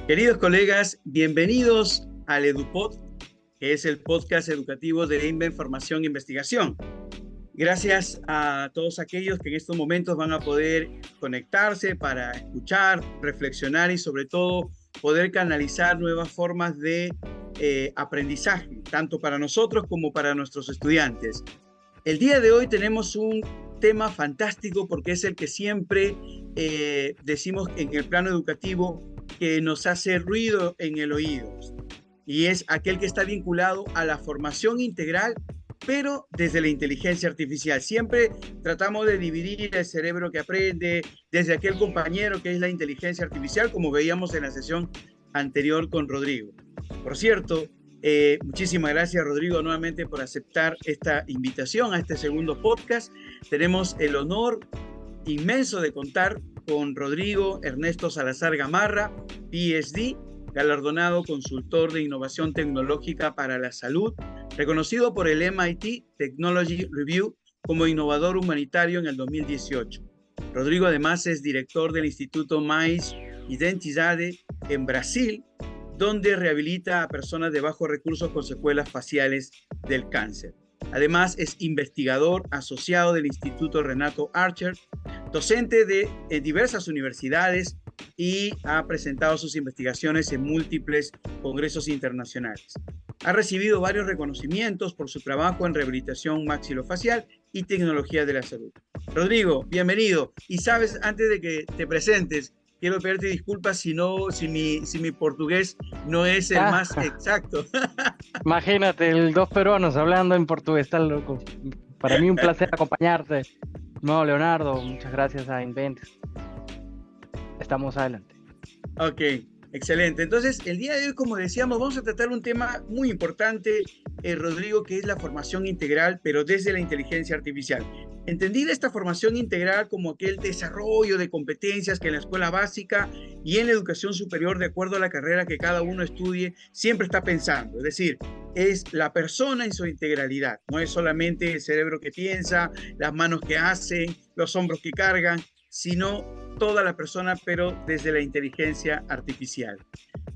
Queridos colegas, bienvenidos al EduPod, que es el podcast educativo de Invent Formación e Investigación. Gracias a todos aquellos que en estos momentos van a poder conectarse para escuchar, reflexionar y sobre todo poder canalizar nuevas formas de aprendizaje, tanto para nosotros como para nuestros estudiantes. El día de hoy tenemos un tema fantástico porque es el que siempre decimos en el plano educativo que nos hace ruido en el oído, y es aquel que está vinculado a la formación integral, pero desde la inteligencia artificial. Siempre tratamos de dividir el cerebro que aprende desde aquel compañero que es la inteligencia artificial, como veíamos en la sesión anterior con Rodrigo. Por cierto, muchísimas gracias, Rodrigo, nuevamente por aceptar esta invitación a este segundo podcast. Tenemos el honor inmenso de contar con Rodrigo Ernesto Salazar Gamarra, PhD, galardonado consultor de innovación tecnológica para la salud, reconocido por el MIT Technology Review como innovador humanitario en el 2018. Rodrigo además es director del Instituto Mais Identidade en Brasil, donde rehabilita a personas de bajos recursos con secuelas faciales del cáncer. Además, es investigador asociado del Instituto Renato Archer, docente de diversas universidades y ha presentado sus investigaciones en múltiples congresos internacionales. Ha recibido varios reconocimientos por su trabajo en rehabilitación maxilofacial y tecnología de la salud. Rodrigo, bienvenido. Y sabes, antes de que te presentes, quiero pedirte disculpas si mi portugués no es el más exacto. Imagínate, dos peruanos hablando en portugués, tan loco. Para mí un placer acompañarte. No, Leonardo, muchas gracias a Invent. Estamos adelante. Ok, excelente. Entonces, el día de hoy, como decíamos, vamos a tratar un tema muy importante, Rodrigo, que es la formación integral, pero desde la inteligencia artificial. Entendida esta formación integral como aquel desarrollo de competencias que en la escuela básica y en la educación superior, de acuerdo a la carrera que cada uno estudie, siempre está pensando. Es decir, es la persona en su integralidad. No es solamente el cerebro que piensa, las manos que hacen, los hombros que cargan, sino toda la persona, pero desde la inteligencia artificial.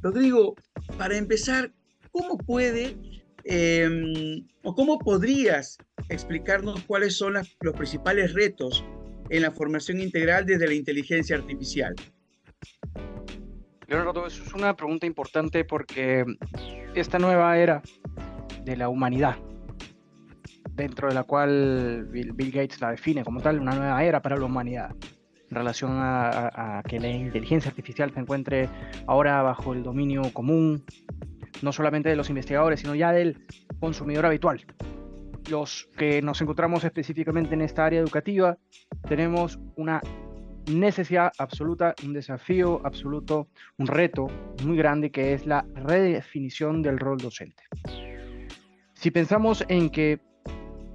Rodrigo, para empezar, ¿cómo o cómo podrías explicarnos cuáles son los principales retos en la formación integral desde la inteligencia artificial? Leonardo, eso es una pregunta importante porque esta nueva era de la humanidad, dentro de la cual Bill Gates la define como tal, una nueva era para la humanidad, en relación a que la inteligencia artificial se encuentre ahora bajo el dominio común, no solamente de los investigadores, sino ya del consumidor habitual. Los que nos encontramos específicamente en esta área educativa, tenemos una necesidad absoluta, un desafío absoluto, un reto muy grande, que es la redefinición del rol docente. Si pensamos en que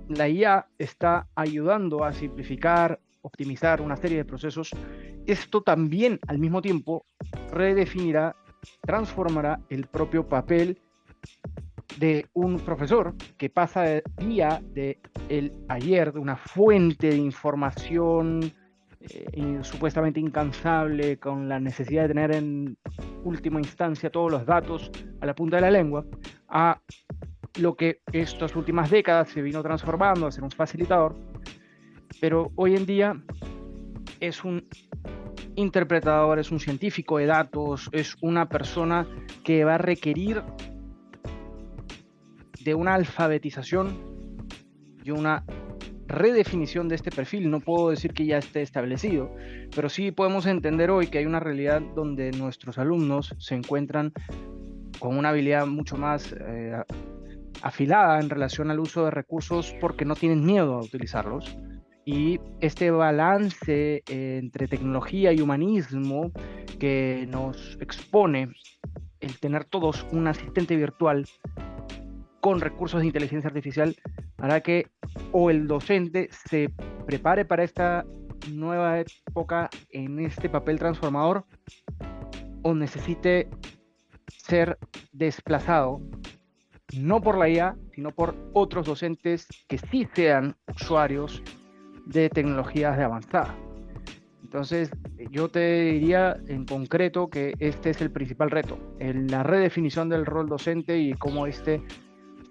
la IA está ayudando a simplificar, optimizar una serie de procesos, esto también al mismo tiempo redefinirá, transformará el propio papel de un profesor que pasa de día de el ayer, de una fuente de información supuestamente incansable, con la necesidad de tener en última instancia todos los datos a la punta de la lengua, a lo que estas últimas décadas se vino transformando a ser un facilitador, pero hoy en día es un interpretador, es un científico de datos, es una persona que va a requerir de una alfabetización y una redefinición de este perfil. No puedo decir que ya esté establecido, pero sí podemos entender hoy que hay una realidad donde nuestros alumnos se encuentran con una habilidad mucho más afilada en relación al uso de recursos porque no tienen miedo a utilizarlos. Y este balance entre tecnología y humanismo que nos expone el tener todos un asistente virtual con recursos de inteligencia artificial hará que o el docente se prepare para esta nueva época en este papel transformador o necesite ser desplazado no por la IA, sino por otros docentes que sí sean usuarios de tecnologías de avanzada. Entonces, yo te diría en concreto que este es el principal reto, la redefinición del rol docente y cómo este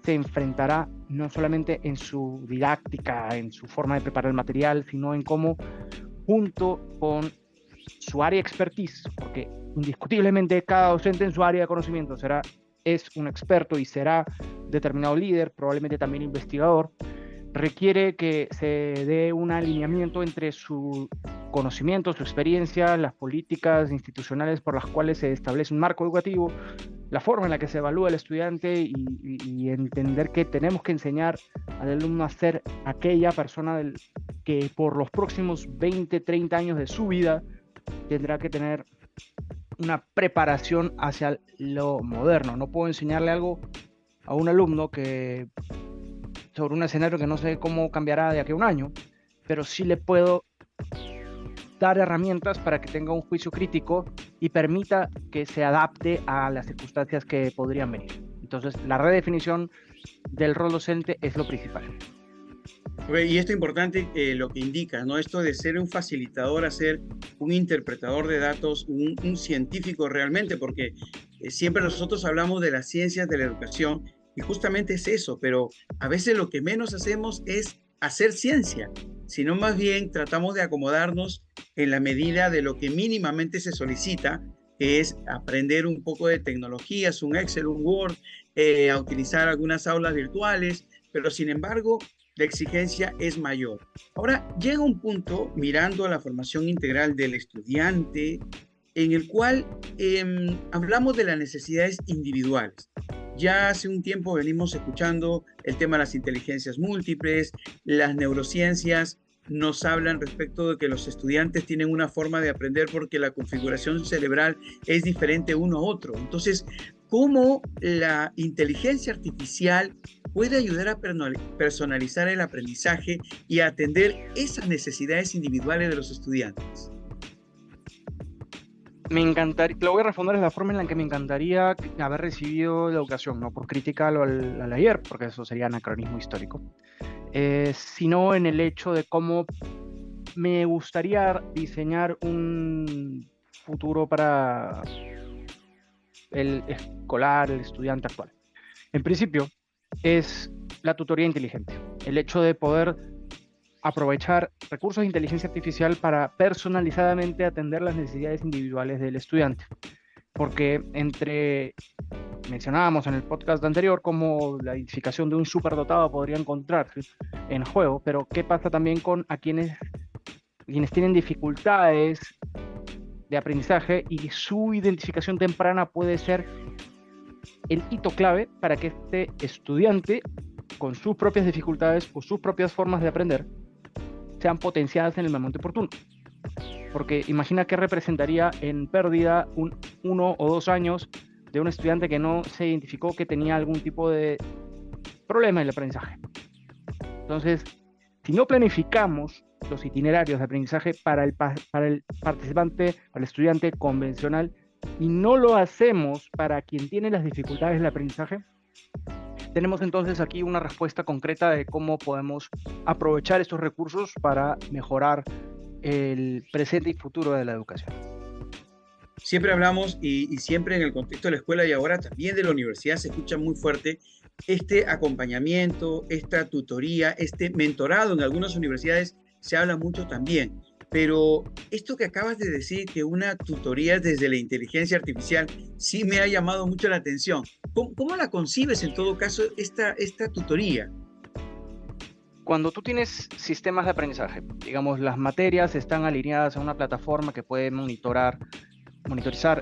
se enfrentará no solamente en su didáctica, en su forma de preparar el material, sino en cómo, junto con su área de expertise, porque indiscutiblemente cada docente en su área de conocimiento es un experto y será determinado líder, probablemente también investigador, requiere que se dé un alineamiento entre su conocimiento, su experiencia, las políticas institucionales por las cuales se establece un marco educativo, la forma en la que se evalúa el estudiante y entender que tenemos que enseñar al alumno a ser aquella persona que por los próximos 20, 30 años de su vida tendrá que tener una preparación hacia lo moderno. No puedo enseñarle algo a un alumno sobre un escenario que no sé cómo cambiará de aquí a un año, pero sí le puedo dar herramientas para que tenga un juicio crítico y permita que se adapte a las circunstancias que podrían venir. Entonces, la redefinición del rol docente es lo principal. Y esto es importante, lo que indica, ¿no? Esto de ser un facilitador a ser un interpretador de datos, un científico realmente, porque siempre nosotros hablamos de las ciencias de la educación y justamente es eso, pero a veces lo que menos hacemos es hacer ciencia, sino más bien tratamos de acomodarnos en la medida de lo que mínimamente se solicita, que es aprender un poco de tecnologías, un Excel, un Word, a utilizar algunas aulas virtuales, pero sin embargo la exigencia es mayor. Ahora llega un punto, mirando a la formación integral del estudiante, en el cual hablamos de las necesidades individuales. Ya hace un tiempo venimos escuchando el tema de las inteligencias múltiples, las neurociencias nos hablan respecto de que los estudiantes tienen una forma de aprender porque la configuración cerebral es diferente uno a otro. Entonces, ¿cómo la inteligencia artificial puede ayudar a personalizar el aprendizaje y a atender esas necesidades individuales de los estudiantes? Me encantaría, lo voy a responder de la forma en la que me encantaría haber recibido la educación, no por criticarlo al ayer, porque eso sería anacronismo histórico, sino en el hecho de cómo me gustaría diseñar un futuro para el escolar, el estudiante actual. En principio, es la tutoría inteligente, el hecho de poder aprovechar recursos de inteligencia artificial para personalizadamente atender las necesidades individuales del estudiante. Porque mencionábamos en el podcast anterior cómo la identificación de un superdotado podría encontrarse en juego, pero ¿qué pasa también con quienes tienen dificultades de aprendizaje y su identificación temprana puede ser el hito clave para que este estudiante, con sus propias dificultades o sus propias formas de aprender, sean potenciadas en el momento oportuno? Porque imagina qué representaría en pérdida 1 o 2 años de un estudiante que no se identificó que tenía algún tipo de problema en el aprendizaje. Entonces, si no planificamos los itinerarios de aprendizaje para el participante, para el estudiante convencional, y no lo hacemos para quien tiene las dificultades del aprendizaje, tenemos entonces aquí una respuesta concreta de cómo podemos aprovechar estos recursos para mejorar el presente y futuro de la educación. Siempre hablamos y siempre en el contexto de la escuela y ahora también de la universidad se escucha muy fuerte este acompañamiento, esta tutoría, este mentorado. En algunas universidades se habla mucho también. Pero esto que acabas de decir, que una tutoría desde la inteligencia artificial, sí me ha llamado mucho la atención. ¿Cómo la concibes en todo caso esta tutoría? Cuando tú tienes sistemas de aprendizaje, digamos, las materias están alineadas a una plataforma que puede monitorizar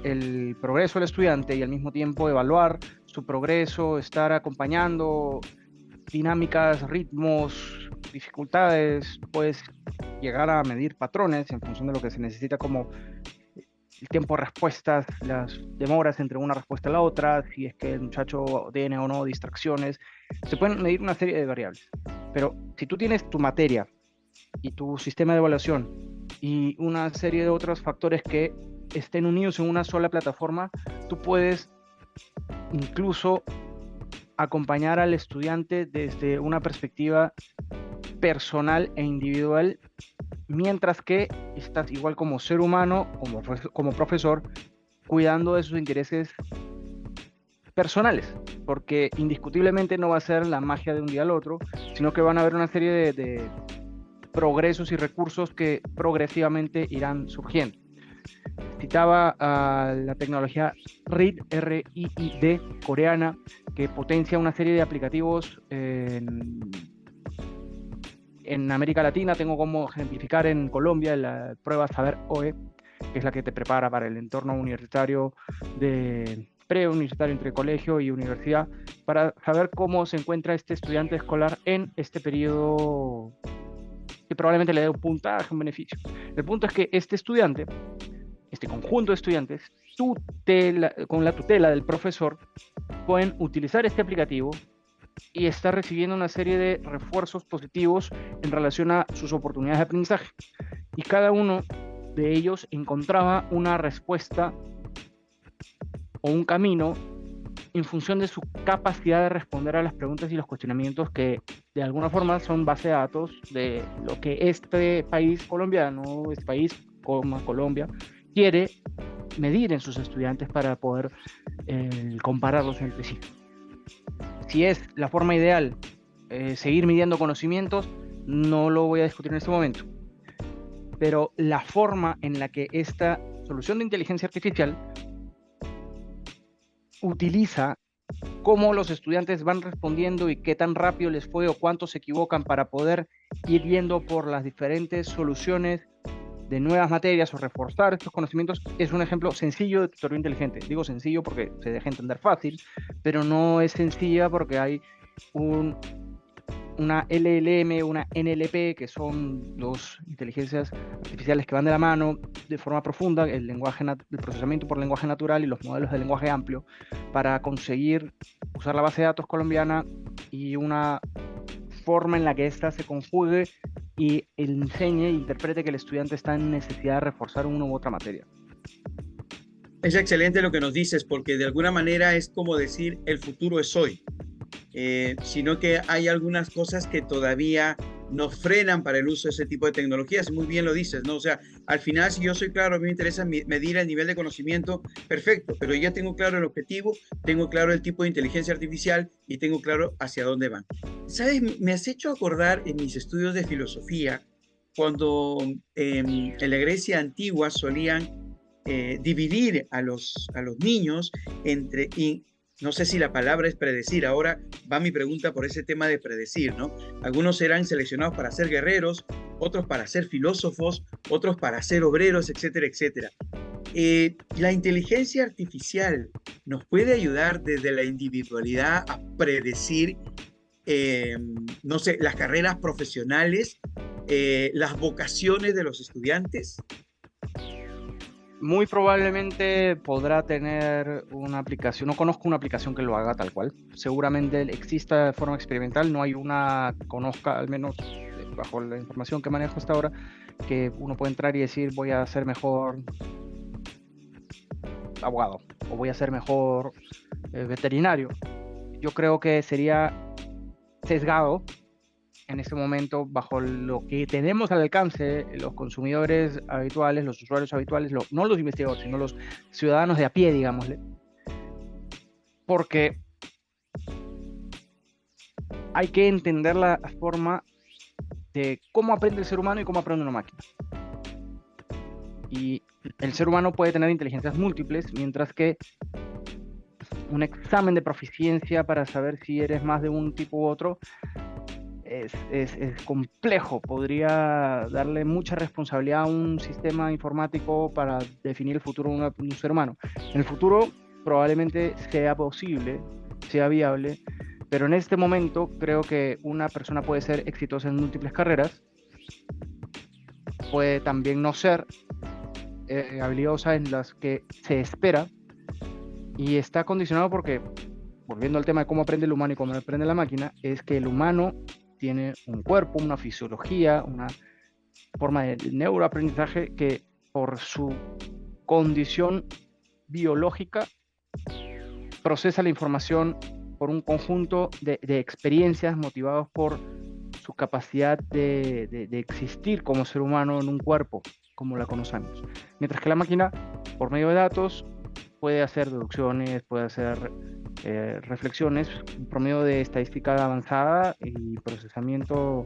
el progreso del estudiante y al mismo tiempo evaluar su progreso, estar acompañando dinámicas, ritmos, dificultades, puedes llegar a medir patrones en función de lo que se necesita, como el tiempo de respuestas, las demoras entre una respuesta a la otra, si es que el muchacho tiene o no distracciones. Se pueden medir una serie de variables, pero si tú tienes tu materia y tu sistema de evaluación y una serie de otros factores que estén unidos en una sola plataforma, tú puedes incluso acompañar al estudiante desde una perspectiva personal e individual, mientras que estás igual como ser humano, como profesor, cuidando de sus intereses personales, porque indiscutiblemente no va a ser la magia de un día al otro, sino que van a haber una serie de progresos y recursos que progresivamente irán surgiendo. Citaba a la tecnología RID, R-I-I-D, coreana, que potencia una serie de aplicativos en América Latina. Tengo como ejemplificar en Colombia la prueba Saber OE, que es la que te prepara para el entorno universitario de preuniversitario entre colegio y universidad, para saber cómo se encuentra este estudiante escolar en este periodo que probablemente le dé un puntaje, un beneficio. El punto es que este estudiante, este conjunto de estudiantes, con la tutela del profesor, pueden utilizar este aplicativo y está recibiendo una serie de refuerzos positivos en relación a sus oportunidades de aprendizaje. Y cada uno de ellos encontraba una respuesta o un camino en función de su capacidad de responder a las preguntas y los cuestionamientos que de alguna forma son base de datos de lo que este país colombiano, este país como Colombia, quiere medir en sus estudiantes para poder compararlos entre sí. Si es la forma ideal seguir midiendo conocimientos, no lo voy a discutir en este momento. Pero la forma en la que esta solución de inteligencia artificial utiliza cómo los estudiantes van respondiendo y qué tan rápido les fue o cuánto se equivocan para poder ir viendo por las diferentes soluciones de nuevas materias o reforzar estos conocimientos, es un ejemplo sencillo de tutoría inteligente. Digo sencillo porque se deja entender fácil, pero no es sencilla porque hay una LLM, una NLP, que son dos inteligencias artificiales que van de la mano de forma profunda, el procesamiento por lenguaje natural y los modelos de lenguaje amplio, para conseguir usar la base de datos colombiana y una forma en la que ésta se conjugue y enseñe e interprete que el estudiante está en necesidad de reforzar una u otra materia. Es excelente lo que nos dices, porque de alguna manera es como decir el futuro es hoy. Sino que hay algunas cosas que todavía nos frenan para el uso de ese tipo de tecnologías. Muy bien lo dices, ¿no? O sea, al final, si yo soy claro, a mí me interesa medir el nivel de conocimiento, perfecto, pero ya tengo claro el objetivo, tengo claro el tipo de inteligencia artificial y tengo claro hacia dónde van. ¿Sabes? Me has hecho acordar en mis estudios de filosofía, cuando en la Grecia antigua solían dividir a los niños entre... No sé si la palabra es predecir. Ahora va mi pregunta por ese tema de predecir, ¿no? Algunos serán seleccionados para ser guerreros, otros para ser filósofos, otros para ser obreros, etcétera, etcétera. La inteligencia artificial nos puede ayudar desde la individualidad a predecir, no sé, las carreras profesionales, las vocaciones de los estudiantes. Muy probablemente podrá tener una aplicación, no conozco una aplicación que lo haga tal cual, seguramente exista de forma experimental, no hay una, conozca al menos bajo la información que manejo hasta ahora, que uno puede entrar y decir voy a ser mejor abogado o voy a ser mejor veterinario. Yo creo que sería sesgado en este momento bajo lo que tenemos al alcance los consumidores habituales, los usuarios habituales, no los investigadores, sino los ciudadanos de a pie, digámosle. Porque hay que entender la forma de cómo aprende el ser humano y cómo aprende una máquina. Y el ser humano puede tener inteligencias múltiples, mientras que un examen de proficiencia para saber si eres más de un tipo u otro es complejo, podría darle mucha responsabilidad a un sistema informático para definir el futuro de un ser humano. En el futuro probablemente sea posible, sea viable, pero en este momento creo que una persona puede ser exitosa en múltiples carreras, puede también no ser habilidosa en las que se espera, y está condicionado porque, volviendo al tema de cómo aprende el humano y cómo aprende la máquina, es que el humano tiene un cuerpo, una fisiología, una forma de neuroaprendizaje que por su condición biológica procesa la información por un conjunto de experiencias motivados por su capacidad de existir como ser humano en un cuerpo, como la conocemos. Mientras que la máquina, por medio de datos, puede hacer deducciones, puede hacer reflexiones, por medio de estadística avanzada y procesamiento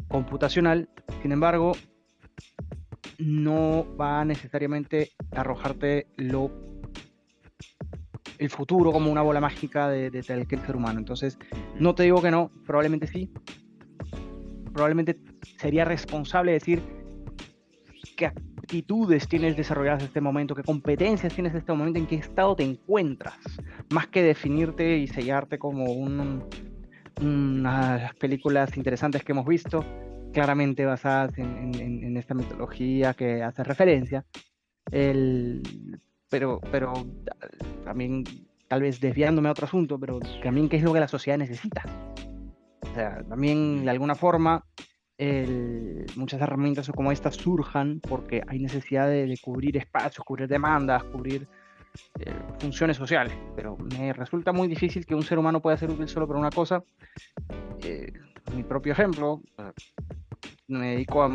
computacional. Sin embargo, no va a necesariamente arrojarte el futuro como una bola mágica de cualquier ser humano. Entonces, no te digo que no, probablemente sí. Probablemente sería responsable decir qué actitudes tienes desarrolladas en este momento, qué competencias tienes en este momento, en qué estado te encuentras, más que definirte y sellarte como unas películas interesantes que hemos visto, claramente basadas en esta mitología que hace referencia. Pero también, tal vez desviándome a otro asunto, pero también qué es lo que la sociedad necesita. O sea, también de alguna forma muchas herramientas como estas surjan porque hay necesidad de cubrir espacios, cubrir demandas, cubrir funciones sociales, pero me resulta muy difícil que un ser humano pueda ser útil solo para una cosa. Mi propio ejemplo, me dedico a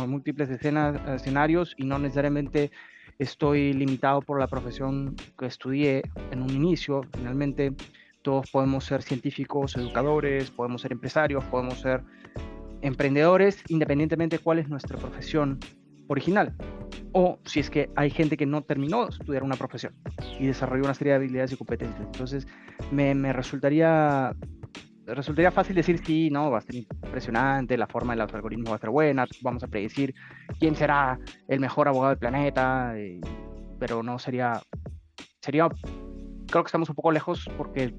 múltiples escenarios y no necesariamente estoy limitado por la profesión que estudié en un inicio. Finalmente, todos podemos ser científicos, educadores, podemos ser empresarios, podemos ser emprendedores, independientemente de cuál es nuestra profesión original. O si es que hay gente que no terminó de estudiar una profesión y desarrolló una serie de habilidades y competencias. Entonces, me resultaría fácil decir sí, no, va a ser impresionante, la forma de los algoritmos va a ser buena, vamos a predecir quién será el mejor abogado del planeta, pero no sería, creo que estamos un poco lejos porque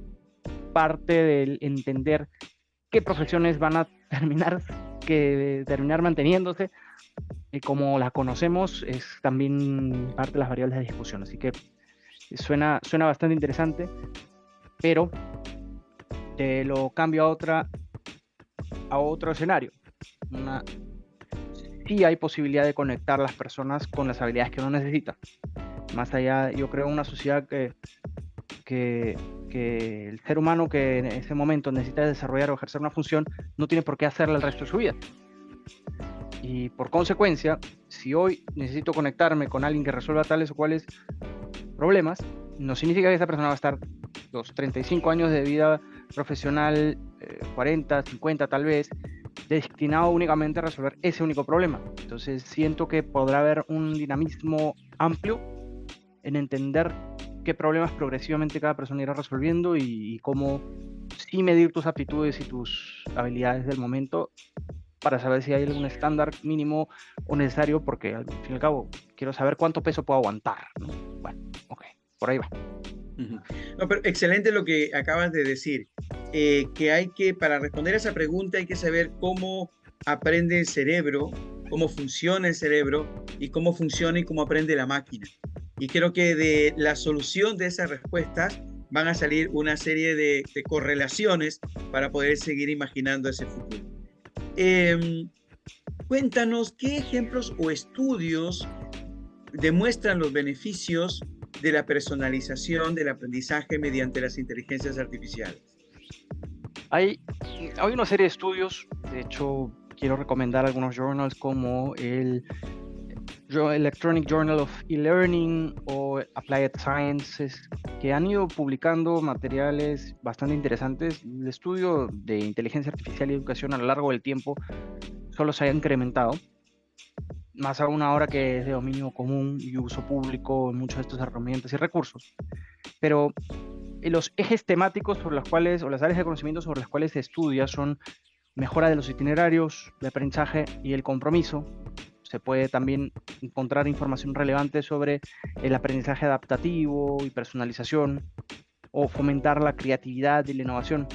parte del entender qué profesiones van a terminar manteniéndose y como la conocemos es también parte de las variables de discusión, así que suena bastante interesante, pero te lo cambio a otro escenario. Sí hay posibilidad de conectar las personas con las habilidades que uno necesita. Más allá, yo creo una sociedad que el ser humano que en ese momento necesita desarrollar o ejercer una función no tiene por qué hacerla el resto de su vida. Y por consecuencia, si hoy necesito conectarme con alguien que resuelva tales o cuales problemas, no significa que esa persona va a estar los 35 años de vida profesional, 40, 50 tal vez, destinado únicamente a resolver ese único problema. Entonces siento que podrá haber un dinamismo amplio en entender qué problemas progresivamente cada persona irá resolviendo y cómo sí medir tus aptitudes y tus habilidades del momento para saber si hay algún estándar mínimo o necesario, porque al fin y al cabo quiero saber cuánto peso puedo aguantar, ¿no? Bueno, ok, por ahí va. No, pero excelente lo que acabas de decir, que para responder a esa pregunta hay que saber cómo aprende el cerebro, cómo funciona el cerebro y cómo funciona y cómo aprende la máquina. Y creo que de la solución de esas respuestas van a salir una serie de correlaciones para poder seguir imaginando ese futuro. Cuéntanos qué ejemplos o estudios demuestran los beneficios de la personalización del aprendizaje mediante las inteligencias artificiales. Hay una serie de estudios, de hecho quiero recomendar algunos journals como el Electronic Journal of E-Learning o Applied Sciences, que han ido publicando materiales bastante interesantes. El estudio de inteligencia artificial y educación a lo largo del tiempo solo se ha incrementado, más aún ahora que es de dominio común y uso público en muchas de estas herramientas y recursos. Pero los ejes temáticos sobre los cuales, o las áreas de conocimiento sobre las cuales se estudia son mejora de los itinerarios, de aprendizaje y el compromiso. Se puede también encontrar información relevante sobre el aprendizaje adaptativo y personalización, o fomentar la creatividad y la innovación.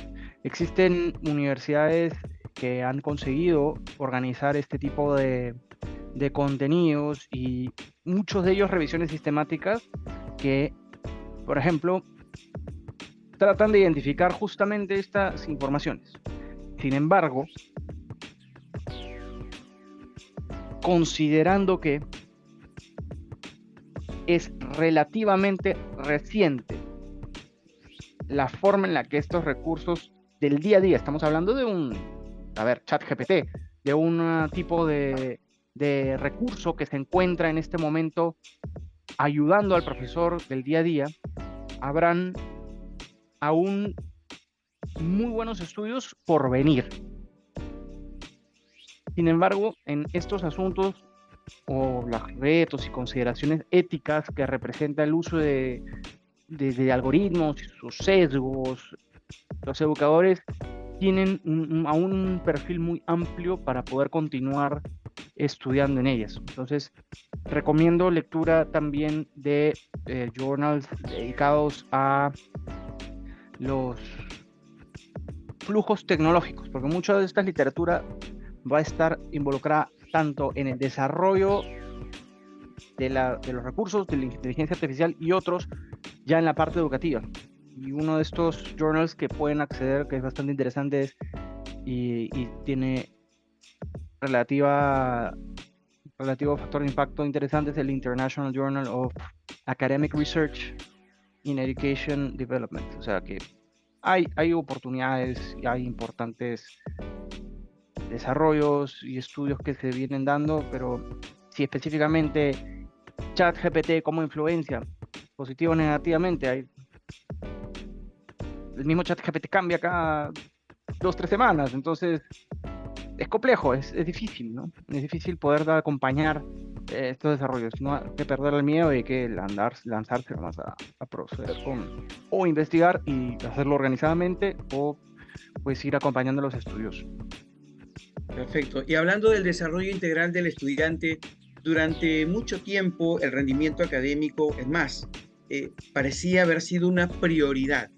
Existen universidades que han conseguido organizar este tipo de contenidos y muchos de ellos revisiones sistemáticas que, por ejemplo, tratan de identificar justamente estas informaciones. Sin embargo, considerando que es relativamente reciente la forma en la que estos recursos del día a día, estamos hablando de un ChatGPT, de un tipo de recurso que se encuentra en este momento ayudando al profesor del día a día, habrán aún muy buenos estudios por venir. Sin embargo, en estos asuntos o los retos y consideraciones éticas que representa el uso de algoritmos y sus sesgos, los educadores tienen aún un perfil muy amplio para poder continuar estudiando en ellas. Entonces, recomiendo lectura también de journals dedicados a los flujos tecnológicos, porque mucha de esta literatura va a estar involucrada tanto en el desarrollo de los recursos de la inteligencia artificial y otros ya en la parte educativa. Y uno de estos journals que pueden acceder, que es bastante interesante, y tiene relativo factor de impacto interesante, es el International Journal of Academic Research in Education Development. O sea que hay oportunidades, hay importantes desarrollos y estudios que se vienen dando, pero si específicamente ChatGPT como influencia, positivo o negativamente, el mismo ChatGPT cambia cada 2-3 semanas, entonces es complejo, es difícil, ¿no? Es difícil poder acompañar estos desarrollos, no hay que perder el miedo y hay que lanzarse más a proceder o investigar y hacerlo organizadamente o pues ir acompañando a los estudios. Perfecto. Y hablando del desarrollo integral del estudiante, durante mucho tiempo el rendimiento académico, es más, parecía haber sido una prioridad.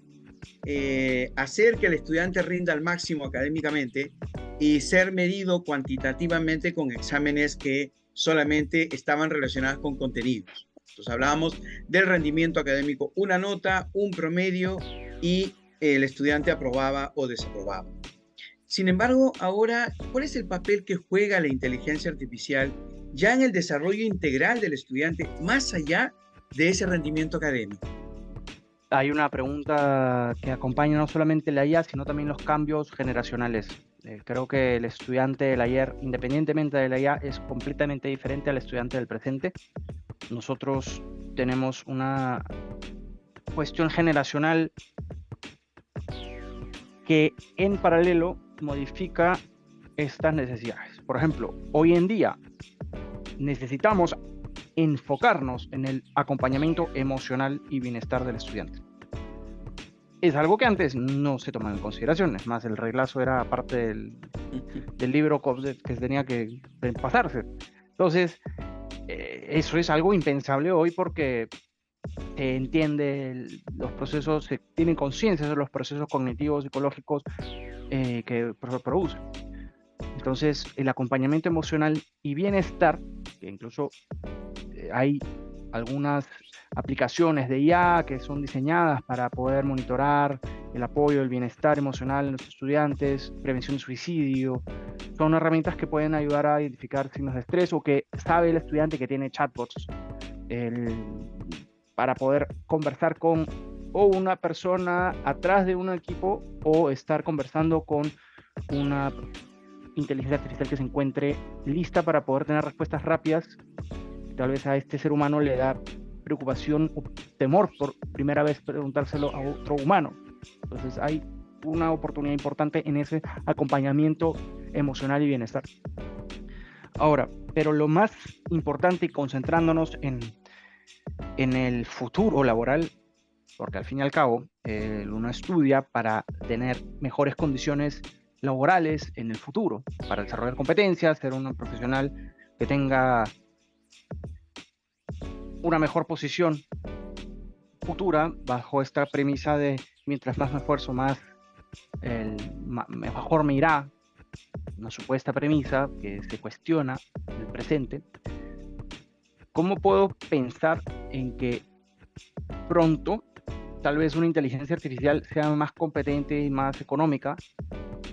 Hacer que el estudiante rinda al máximo académicamente y ser medido cuantitativamente con exámenes que solamente estaban relacionados con contenidos. Entonces hablábamos del rendimiento académico, una nota, un promedio y el estudiante aprobaba o desaprobaba. Sin embargo, ahora, ¿cuál es el papel que juega la inteligencia artificial ya en el desarrollo integral del estudiante más allá de ese rendimiento académico? Hay una pregunta que acompaña no solamente la IA, sino también los cambios generacionales. Creo que el estudiante del ayer, independientemente de la IA, es completamente diferente al estudiante del presente. Nosotros tenemos una cuestión generacional que en paralelo modifica estas necesidades. Por ejemplo, hoy en día necesitamos enfocarnos en el acompañamiento emocional y bienestar del estudiante. Es algo que antes no se tomaba en consideración, es más, el reglazo era parte del libro que tenía que pasarse. Entonces, eso es algo impensable hoy porque se entiende los procesos, se tienen conciencia de los procesos cognitivos, psicológicos que el profesor produce. Entonces, el acompañamiento emocional y bienestar, que incluso hay algunas aplicaciones de IA que son diseñadas para poder monitorar el apoyo, el bienestar emocional en los estudiantes, prevención de suicidio. Son herramientas que pueden ayudar a identificar signos de estrés o que sabe el estudiante que tiene chatbots para poder conversar con o una persona atrás de un equipo o estar conversando con una inteligencia artificial que se encuentre lista para poder tener respuestas rápidas. Tal vez a este ser humano le da preocupación o temor por primera vez preguntárselo a otro humano. Entonces hay una oportunidad importante en ese acompañamiento emocional y bienestar. Ahora, pero lo más importante y concentrándonos en el futuro laboral, porque al fin y al cabo uno estudia para tener mejores condiciones laborales en el futuro, para desarrollar competencias, ser un profesional que tenga una mejor posición futura bajo esta premisa de mientras más me esfuerzo, mejor me irá, una supuesta premisa que se cuestiona en el presente. ¿Cómo puedo pensar en que pronto tal vez una inteligencia artificial sea más competente y más económica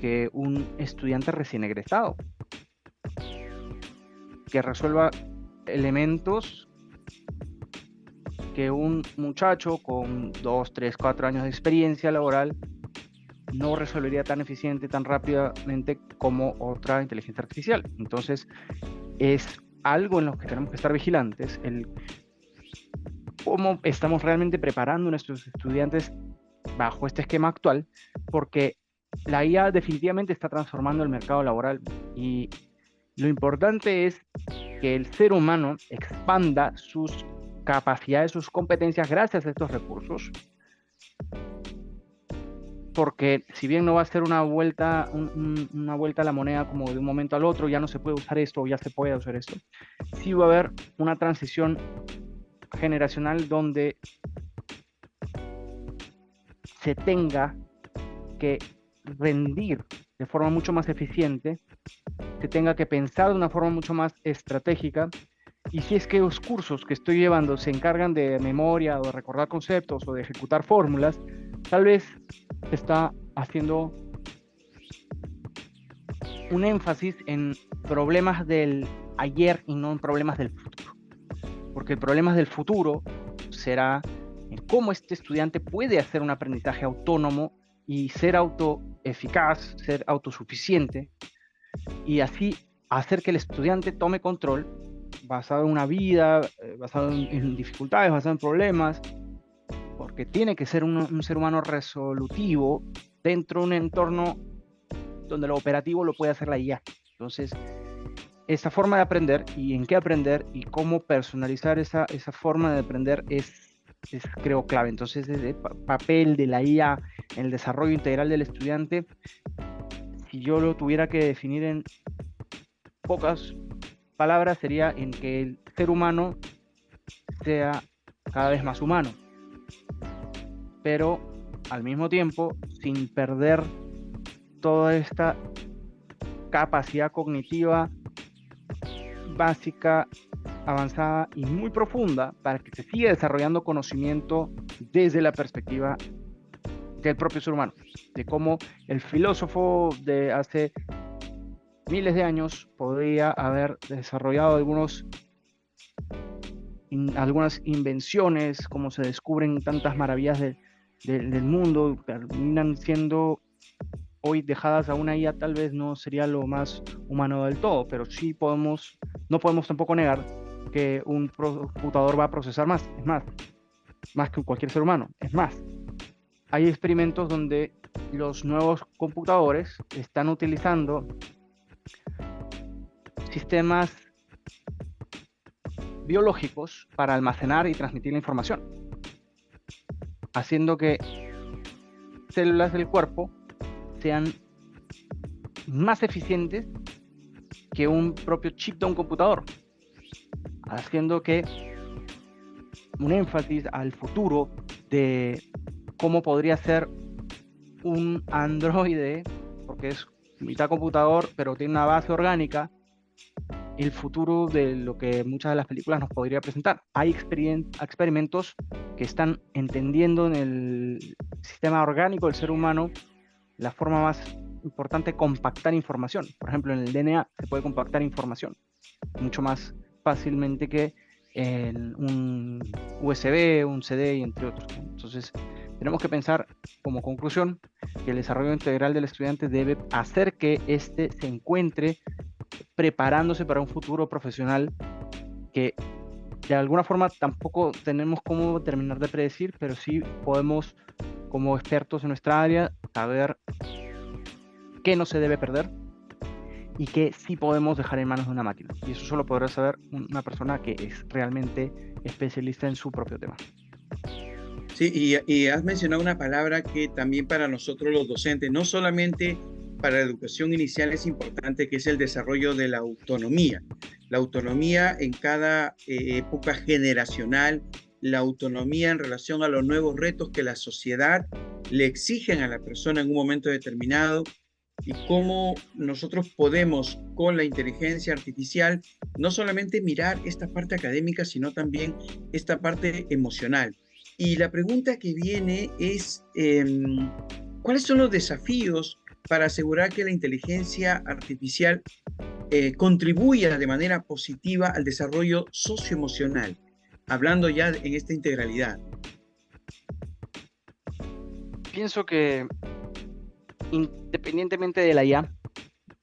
que un estudiante recién egresado, que resuelva elementos que un muchacho con 2, 3, 4 años de experiencia laboral no resolvería tan eficiente, tan rápidamente como otra inteligencia artificial. Entonces, es algo en lo que tenemos que estar vigilantes, el cómo estamos realmente preparando a nuestros estudiantes bajo este esquema actual, porque la IA definitivamente está transformando el mercado laboral y lo importante es que el ser humano expanda sus capacidades, sus competencias gracias a estos recursos, porque si bien no va a ser una vuelta, una vuelta a la moneda como de un momento al otro, ya no se puede usar esto o ya se puede usar esto, sí va a haber una transición generacional donde se tenga que rendir de forma mucho más eficiente, se tenga que pensar de una forma mucho más estratégica, y si es que los cursos que estoy llevando se encargan de memoria o de recordar conceptos o de ejecutar fórmulas, tal vez se está haciendo un énfasis en problemas del ayer y no en problemas del futuro, porque el problema del futuro será en cómo este estudiante puede hacer un aprendizaje autónomo y ser autoeficaz, ser autosuficiente, y así hacer que el estudiante tome control basado en una vida, basado en dificultades, basado en problemas, porque tiene que ser un ser humano resolutivo dentro de un entorno donde lo operativo lo puede hacer la IA. Entonces, esa forma de aprender y en qué aprender y cómo personalizar esa forma de aprender es creo clave. Entonces, el papel de la IA en el desarrollo integral del estudiante, si yo lo tuviera que definir en pocas palabras, sería en que el ser humano sea cada vez más humano, pero al mismo tiempo sin perder toda esta capacidad cognitiva básica, avanzada y muy profunda para que se siga desarrollando conocimiento desde la perspectiva del propio ser humano, de cómo el filósofo de hace miles de años podría haber desarrollado algunas invenciones, como se descubren tantas maravillas del mundo, terminan siendo hoy dejadas a una IA. Tal vez no sería lo más humano del todo, pero sí no podemos tampoco negar que un computador va a procesar más, es más que cualquier ser humano, es más. Hay experimentos donde los nuevos computadores están utilizando sistemas biológicos para almacenar y transmitir la información, haciendo que células del cuerpo sean más eficientes que un propio chip de un computador, haciendo que un énfasis al futuro de cómo podría ser un androide, porque es mitad computador, pero tiene una base orgánica, el futuro de lo que muchas de las películas nos podría presentar. Hay experimentos que están entendiendo en el sistema orgánico del ser humano la forma más importante de compactar información. Por ejemplo, en el DNA se puede compactar información mucho más fácilmente que en un USB, un CD y entre otros. Entonces, tenemos que pensar como conclusión que el desarrollo integral del estudiante debe hacer que éste se encuentre preparándose para un futuro profesional que de alguna forma tampoco tenemos cómo terminar de predecir, pero sí podemos, como expertos en nuestra área, saber qué no se debe perder y qué sí podemos dejar en manos de una máquina. Y eso solo podrá saber una persona que es realmente especialista en su propio tema. Sí, y has mencionado una palabra que también para nosotros los docentes, no solamente para la educación inicial es importante, que es el desarrollo de la autonomía. La autonomía en cada época generacional, la autonomía en relación a los nuevos retos que la sociedad le exigen a la persona en un momento determinado, y cómo nosotros podemos con la inteligencia artificial no solamente mirar esta parte académica, sino también esta parte emocional. Y la pregunta que viene es, ¿cuáles son los desafíos para asegurar que la inteligencia artificial contribuya de manera positiva al desarrollo socioemocional, hablando ya en esta integralidad? Pienso que independientemente de la IA,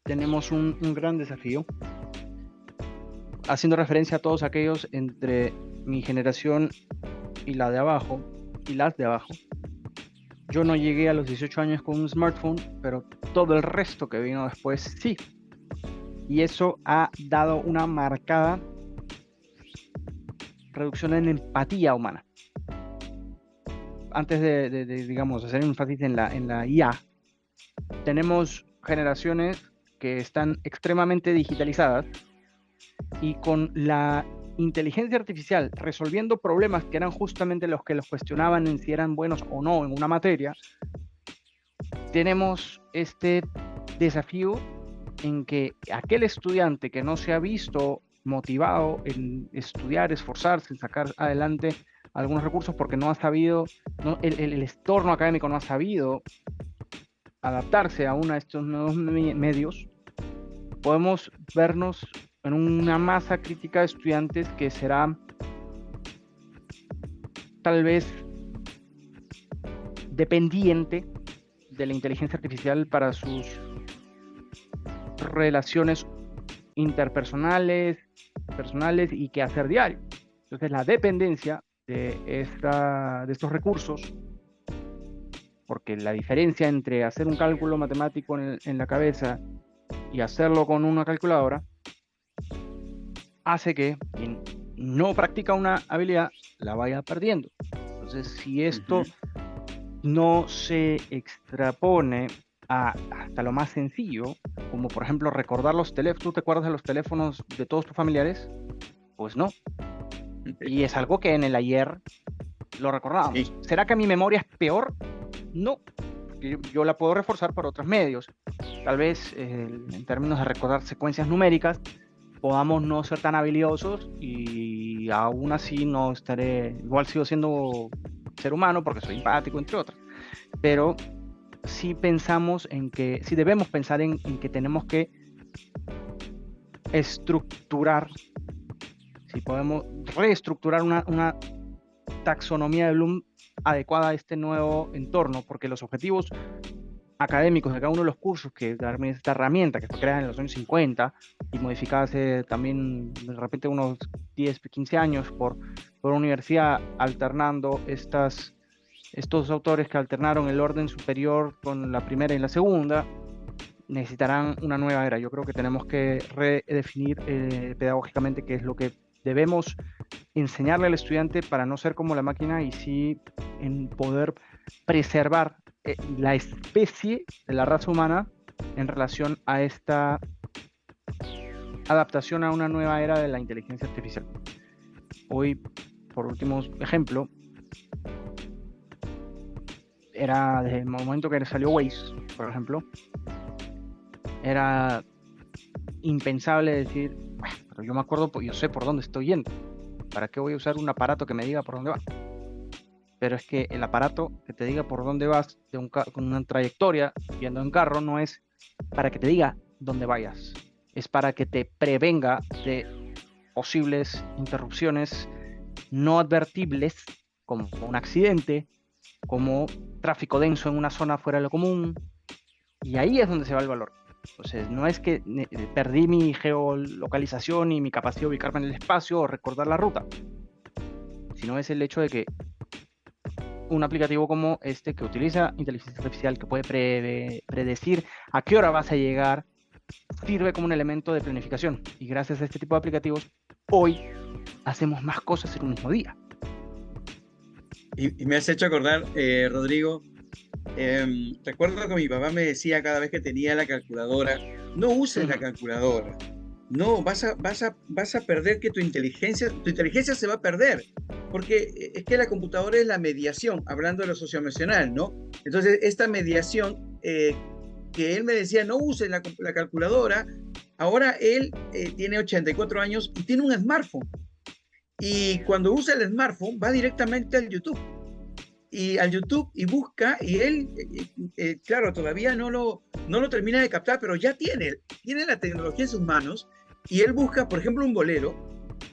tenemos un gran desafío, haciendo referencia a todos aquellos entre mi generación y la de abajo, y las de abajo. Yo no llegué a los 18 años con un smartphone, pero todo el resto que vino después sí. Y eso ha dado una marcada reducción en empatía humana. Antes de digamos, hacer énfasis en la IA, tenemos generaciones que están extremadamente digitalizadas y con la inteligencia artificial resolviendo problemas que eran justamente los que los cuestionaban en si eran buenos o no en una materia, tenemos este desafío en que aquel estudiante que no se ha visto motivado en estudiar, esforzarse, en sacar adelante algunos recursos porque no ha sabido, el entorno académico no ha sabido adaptarse a uno de estos nuevos medios, podemos vernos en una masa crítica de estudiantes que será tal vez dependiente de la inteligencia artificial para sus relaciones interpersonales, personales y quehacer diario. Entonces la dependencia de estos recursos, porque la diferencia entre hacer un cálculo matemático en la cabeza y hacerlo con una calculadora hace que quien no practica una habilidad la vaya perdiendo. Entonces, si esto no se extrapone hasta lo más sencillo, como por ejemplo recordar los teléfonos, ¿tú te acuerdas de los teléfonos de todos tus familiares? Pues no. Y es algo que en el ayer lo recordábamos. Sí. ¿Será que mi memoria es peor? No. Yo la puedo reforzar por otros medios. Tal vez en términos de recordar secuencias numéricas podamos no ser tan habilidosos y aún así no estaré, igual sigo siendo ser humano porque soy empático, entre otras, pero sí pensamos en que, sí debemos pensar en que tenemos que estructurar, si podemos reestructurar una taxonomía de Bloom adecuada a este nuevo entorno, porque los objetivos académicos de cada uno de los cursos, que esta herramienta que fue creada en los años 50 y modificada hace también de repente unos 10, 15 años por una universidad, alternando estos autores que alternaron el orden superior con la primera y la segunda, necesitarán una nueva era. Yo creo que tenemos que redefinir pedagógicamente qué es lo que debemos enseñarle al estudiante para no ser como la máquina y sí en poder preservar la especie de la raza humana en relación a esta adaptación a una nueva era de la inteligencia artificial. Hoy, por último ejemplo, era desde el momento que salió Waze, por ejemplo, era impensable decir, bueno, pero yo me acuerdo, yo sé por dónde estoy yendo, ¿para qué voy a usar un aparato que me diga por dónde va? Pero es que el aparato que te diga por dónde vas con una trayectoria yendo en carro no es para que te diga dónde vayas, es para que te prevenga de posibles interrupciones no advertibles como un accidente, como tráfico denso en una zona fuera de lo común, y ahí es donde se va el valor. Entonces no es que perdí mi geolocalización y mi capacidad de ubicarme en el espacio o recordar la ruta, sino es el hecho de que un aplicativo como este que utiliza inteligencia artificial, que puede predecir a qué hora vas a llegar, sirve como un elemento de planificación. Y gracias a este tipo de aplicativos, hoy hacemos más cosas en un mismo día. Y me has hecho acordar, Rodrigo, recuerdo que mi papá me decía cada vez que tenía la calculadora, no uses la calculadora. No, vas a perder que tu inteligencia se va a perder, porque es que la computadora es la mediación, hablando de lo socioemocional, ¿no? Entonces, esta mediación que él me decía, no uses la calculadora, ahora él tiene 84 años y tiene un smartphone. Y cuando usa el smartphone, va directamente al YouTube. Y busca, y él, claro, todavía no lo termina de captar, pero ya tiene la tecnología en sus manos. Y él busca, por ejemplo, un bolero,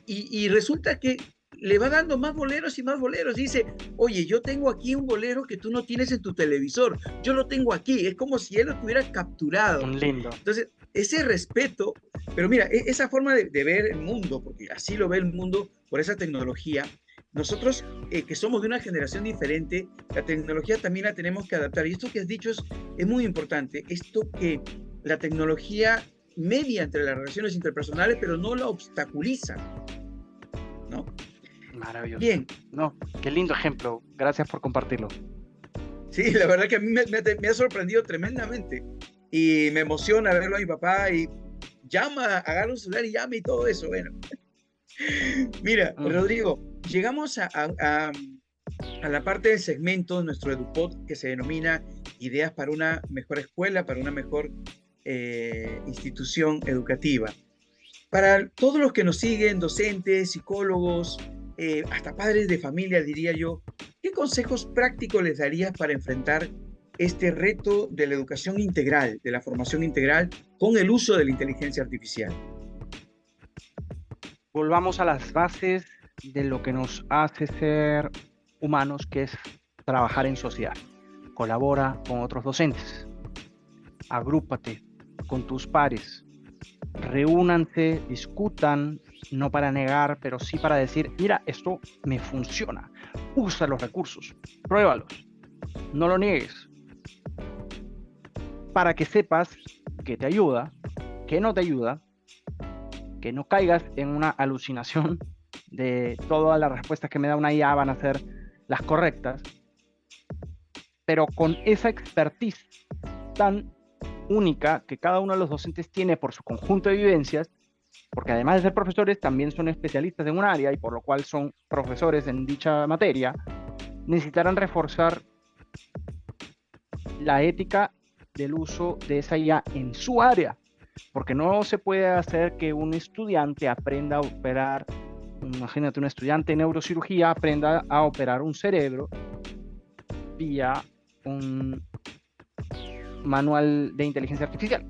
y resulta que le va dando más boleros y más boleros. Dice, oye, yo tengo aquí un bolero que tú no tienes en tu televisor, yo lo tengo aquí, es como si él lo tuviera capturado. Lindo. Entonces, ese respeto, pero mira, esa forma de ver el mundo, porque así lo ve el mundo por esa tecnología, nosotros que somos de una generación diferente, la tecnología también la tenemos que adaptar. Y esto que has dicho es muy importante, esto que la tecnología media entre las relaciones interpersonales, pero no la obstaculiza, ¿no? Maravilloso. Bien. No, qué lindo ejemplo. Gracias por compartirlo. Sí, la verdad que a mí me ha sorprendido tremendamente. Y me emociona verlo a mi papá y llama, agarra un celular y llama y todo eso. Bueno, mira, Rodrigo, llegamos a la parte del segmento de nuestro EduPod que se denomina Ideas para una mejor escuela, para una mejor institución educativa. Para todos los que nos siguen, docentes, psicólogos, hasta padres de familia, diría yo, ¿qué consejos prácticos les darías para enfrentar este reto de la educación integral, de la formación integral, con el uso de la inteligencia artificial? Volvamos a las bases de lo que nos hace ser humanos, que es trabajar en sociedad. Colabora con otros docentes. Agrúpate con tus pares. Reúnanse, discutan, no para negar, pero sí para decir, mira, esto me funciona. Usa los recursos, pruébalos, no lo niegues. Para que sepas que te ayuda, que no te ayuda, que no caigas en una alucinación de todas las respuestas que me da una IA van a ser las correctas, pero con esa expertise tan única que cada uno de los docentes tiene por su conjunto de vivencias, porque además de ser profesores también son especialistas en un área y por lo cual son profesores en dicha materia, necesitarán reforzar la ética del uso de esa IA en su área, porque no se puede hacer que un estudiante aprenda a operar, imagínate un estudiante de neurocirugía aprenda a operar un cerebro vía un manual de inteligencia artificial,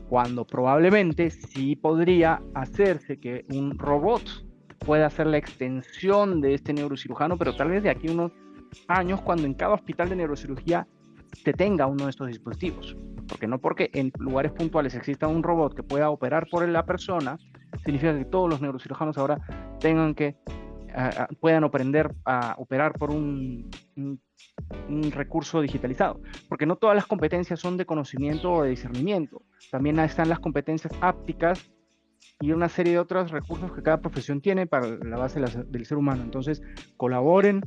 cuando probablemente sí podría hacerse que un robot pueda hacer la extensión de este neurocirujano, pero tal vez de aquí a unos años, cuando en cada hospital de neurocirugía se tenga uno de estos dispositivos, porque no porque en lugares puntuales exista un robot que pueda operar por la persona, significa que todos los neurocirujanos ahora tengan que puedan aprender a operar por un recurso digitalizado, porque no todas las competencias son de conocimiento o de discernimiento, también están las competencias ápticas y una serie de otros recursos que cada profesión tiene para la base del ser humano. Entonces, colaboren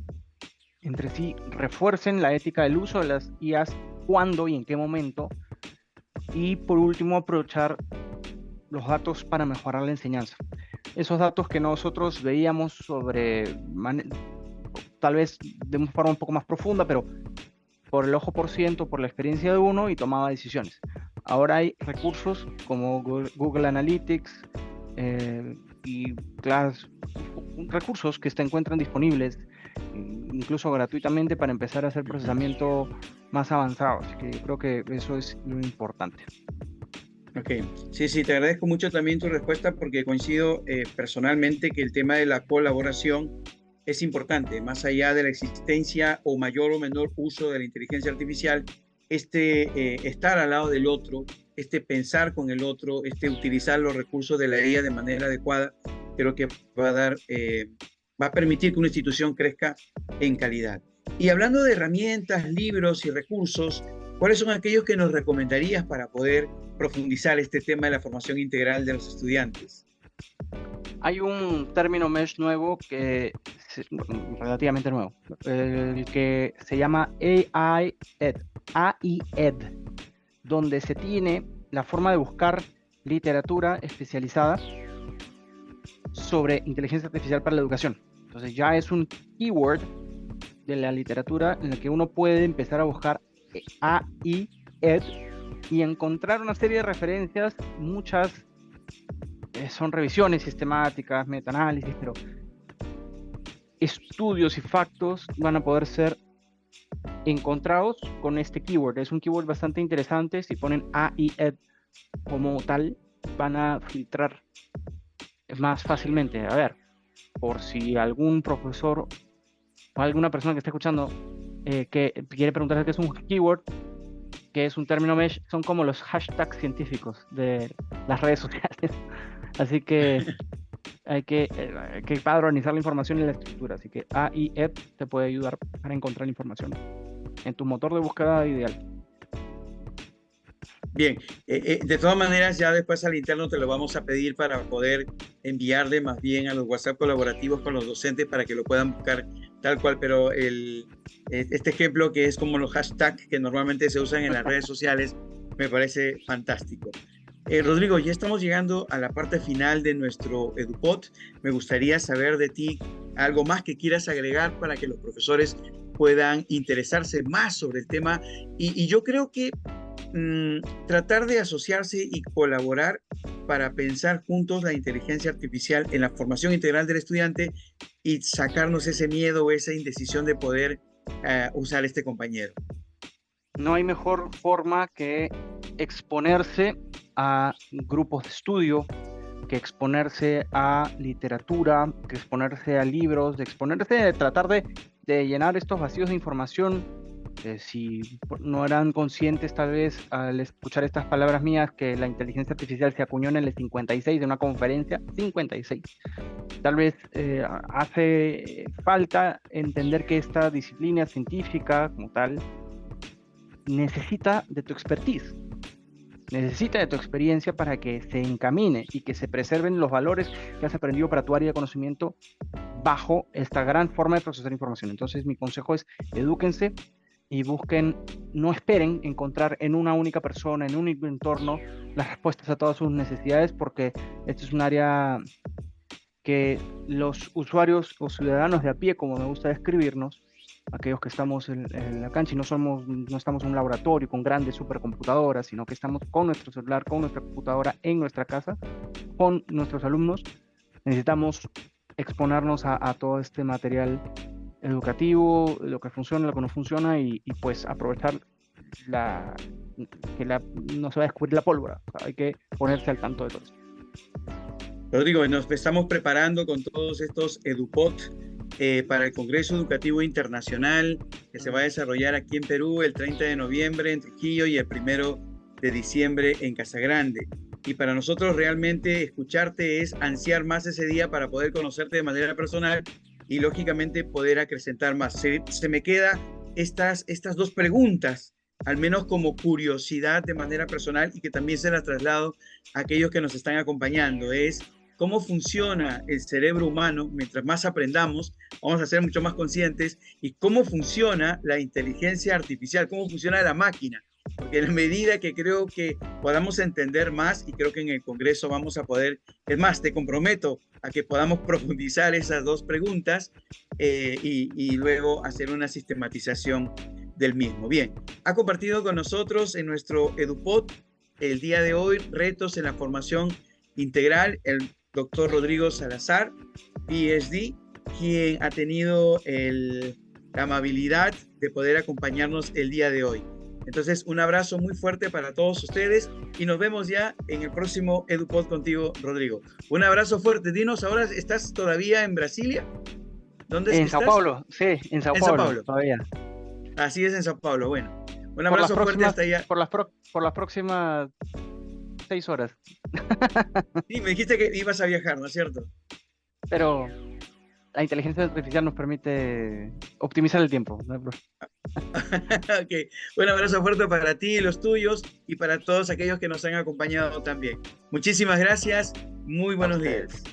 entre sí, refuercen la ética del uso de las IAs, cuándo y en qué momento, y por último, aprovechar los datos para mejorar la enseñanza. Esos datos que nosotros veíamos sobre, tal vez de una forma un poco más profunda, pero por el ojo por ciento, por la experiencia de uno, y tomaba decisiones. Ahora hay recursos como Google Analytics y recursos que se encuentran disponibles incluso gratuitamente para empezar a hacer procesamiento más avanzado. Así que yo creo que eso es lo importante. Ok, sí, te agradezco mucho también tu respuesta porque coincido personalmente que el tema de la colaboración es importante, más allá de la existencia o mayor o menor uso de la inteligencia artificial, estar al lado del otro, pensar con el otro, utilizar los recursos de la IA de manera adecuada, creo que va a permitir que una institución crezca en calidad. Y hablando de herramientas, libros y recursos, ¿cuáles son aquellos que nos recomendarías para poder profundizar este tema de la formación integral de los estudiantes? Hay un término MESH nuevo, relativamente nuevo, el que se llama AI-Ed, donde se tiene la forma de buscar literatura especializada sobre inteligencia artificial para la educación. Entonces ya es un keyword de la literatura en la que uno puede empezar a buscar AI-Ed y encontrar una serie de referencias, muchas son revisiones sistemáticas, metaanálisis, pero estudios y factos van a poder ser encontrados con este keyword. Es un keyword bastante interesante. Si ponen AI-Ed como tal, van a filtrar más fácilmente. A ver, por si algún profesor o alguna persona que esté escuchando que quiere preguntarse qué es un keyword, qué es un término mesh, son como los hashtags científicos de las redes sociales. Así que hay que padronizar la información y la estructura. Así que AIEP te puede ayudar para encontrar información en tu motor de búsqueda ideal. Bien, de todas maneras, ya después al interno te lo vamos a pedir para poder enviarle más bien a los WhatsApp colaborativos con los docentes para que lo puedan buscar tal cual, pero este ejemplo que es como los hashtags que normalmente se usan en las redes sociales, me parece fantástico. Rodrigo, ya estamos llegando a la parte final de nuestro EduPod. Me gustaría saber de ti algo más que quieras agregar para que los profesores puedan interesarse más sobre el tema. Y yo creo que tratar de asociarse y colaborar para pensar juntos la inteligencia artificial en la formación integral del estudiante y sacarnos ese miedo o esa indecisión de poder usar este compañero. No hay mejor forma que exponerse a grupos de estudio, que exponerse a literatura, que exponerse a libros, tratar de llenar estos vacíos de información. Si no eran conscientes tal vez al escuchar estas palabras mías que la inteligencia artificial se acuñó en el 56 de una conferencia, 56. Tal vez hace falta entender que esta disciplina científica como tal necesita de tu expertise, necesita de tu experiencia para que se encamine y que se preserven los valores que has aprendido para tu área de conocimiento bajo esta gran forma de procesar información. Entonces mi consejo es edúquense y busquen, no esperen encontrar en una única persona, en un único entorno, las respuestas a todas sus necesidades, porque esto es un área que los usuarios o ciudadanos de a pie, como me gusta describirnos, aquellos que estamos en la cancha y no estamos en un laboratorio con grandes supercomputadoras, sino que estamos con nuestro celular, con nuestra computadora en nuestra casa, con nuestros alumnos, necesitamos exponernos a todo este material educativo, lo que funciona, lo que no funciona y pues aprovechar que no se va a descubrir la pólvora. O sea, hay que ponerse al tanto de todo eso. Rodrigo, nos estamos preparando con todos estos EduPod para el Congreso Educativo Internacional que se va a desarrollar aquí en Perú el 30 de noviembre en Trujillo y el 1 de diciembre en Casagrande. Y para nosotros realmente escucharte es ansiar más ese día para poder conocerte de manera personal y lógicamente poder acrecentar más. Se me quedan estas dos preguntas, al menos como curiosidad de manera personal y que también se las traslado a aquellos que nos están acompañando. Es cómo funciona el cerebro humano. Mientras más aprendamos, vamos a ser mucho más conscientes y cómo funciona la inteligencia artificial, cómo funciona la máquina. Porque en la medida que creo que podamos entender más, y creo que en el Congreso vamos a poder, es más, te comprometo a que podamos profundizar esas dos preguntas y luego hacer una sistematización del mismo. Bien, ha compartido con nosotros en nuestro EduPod el día de hoy retos en la formación integral el doctor Rodrigo Salazar, PhD, quien ha tenido la amabilidad de poder acompañarnos el día de hoy. Entonces, un abrazo muy fuerte para todos ustedes y nos vemos ya en el próximo EduPod contigo, Rodrigo. Un abrazo fuerte. Dinos, ¿ahora estás todavía en Brasilia? ¿Dónde estás? En Sao Paulo, sí, en Sao Paulo todavía. Así es, en Sao Paulo. Bueno, un abrazo fuerte hasta allá. Por las próximas 6 horas. Sí, me dijiste que ibas a viajar, ¿no es cierto? Pero la inteligencia artificial nos permite optimizar el tiempo. ¿No? Okay. Un abrazo fuerte para ti y los tuyos y para todos aquellos que nos han acompañado también. Muchísimas gracias. Muy buenos días.